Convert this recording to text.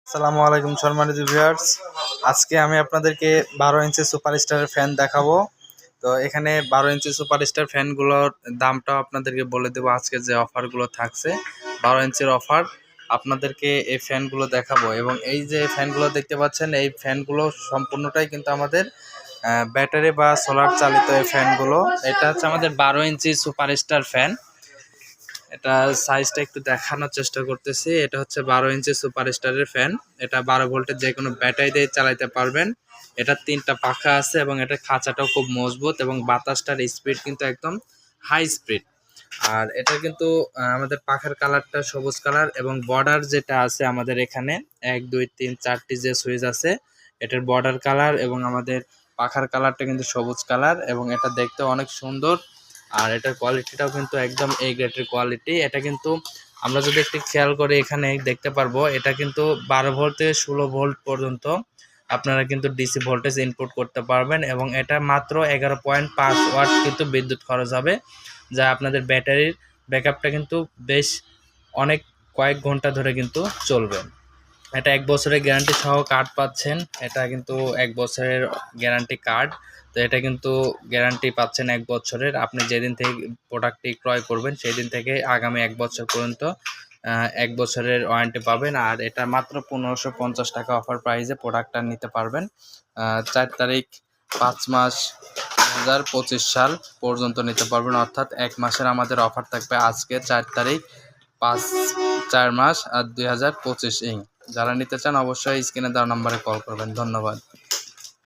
আসসালামু আলাইকুম সম্মানিত ভিউয়ার্স। আজকে আমি আপনাদেরকে 12 ইঞ্চি সুপারস্টারের ফ্যান দেখাবো। তো এখানে 12 ইঞ্চি সুপারস্টার ফ্যানগুলোর দামটাও আপনাদেরকে বলে দেবো। আজকে যে অফারগুলো থাকছে 12 ইঞ্চির অফার আপনাদেরকে এই ফ্যানগুলো দেখাবো। এবং এই যে ফ্যানগুলো দেখতে পাচ্ছেন, এই ফ্যানগুলো সম্পূর্ণটাই কিন্তু আমাদের ব্যাটারি বা সোলার চালিত এই ফ্যানগুলো। এটা হচ্ছে আমাদের 12 ইঞ্চি সুপারস্টার ফ্যান। এটা সাইজটা একটু দেখানোর চেষ্টা করতেছি। এটা হচ্ছে 12 ইঞ্চি সুপারস্টারের ফ্যান। এটা 12 ভোল্টের যে কোনো ব্যাটারি দিয়ে চালাতে পারবেন। এটা 3টা পাখা আছে এবং এটা খাঁচাটাও খুব মজবুত এবং বাতাসটার স্পিড কিন্তু একদম হাই স্পিড। আর এটা কিন্তু আমাদের পাখার কালারটা সবুজ কালার এবং বর্ডার যেটা আছে আমাদের এখানে 1 2 3 4টি যে সুইচ আছে এটার বর্ডার কালার এবং আমাদের পাখার কালারটা কিন্তু সবুজ কালার এবং এটা দেখতে অনেক সুন্দর। আর এটার কোয়ালিটিটাও কিন্তু একদম এ গ্রেডের কোয়ালিটি। এটা কিন্তু আমরা যদি একটু খেয়াল করে এখানে দেখতে পারবো, এটা কিন্তু 12 ভোল্ট থেকে 16 ভোল্ট পর্যন্ত আপনারা কিন্তু ডিসি ভোল্টেজ ইনপুট করতে পারবেন এবং এটা মাত্র 11.5 ওয়াট কিন্তু বিদ্যুৎ খরচ হবে, যা আপনাদের ব্যাটারির ব্যাকআপটা কিন্তু বেশ অনেক কয়েক ঘন্টা ধরে কিন্তু চলবে। এটা 1 বছরের গ্যারান্টি সহ কার্ড পাচ্ছেন। এটা কিন্তু 1 বছরের গ্যারান্টি কার্ড। তো এটা কিন্তু গ্যারান্টি পাচ্ছেন 1 বছরের। আপনি যেদিন থেকে প্রোডাক্টটি ক্রয় করবেন সেই দিন থেকে আগামী 1 বছর পর্যন্ত 1 বছরের ওয়ারেন্টি পাবেন। আর এটা মাত্র 1550 টাকা অফার প্রাইসে প্রোডাক্টটা নিতে পারবেন। 4 তারিখ 5 মাস 2025 সাল পর্যন্ত নিতে পারবেন, অর্থাৎ 1 মাসের আমাদের অফার থাকবে আজকে 4 তারিখ 4 মাস আর 2025। যারা নিতে চান অবশ্যই স্ক্রিনে দেওয়া নম্বরে কল করবেন। ধন্যবাদ।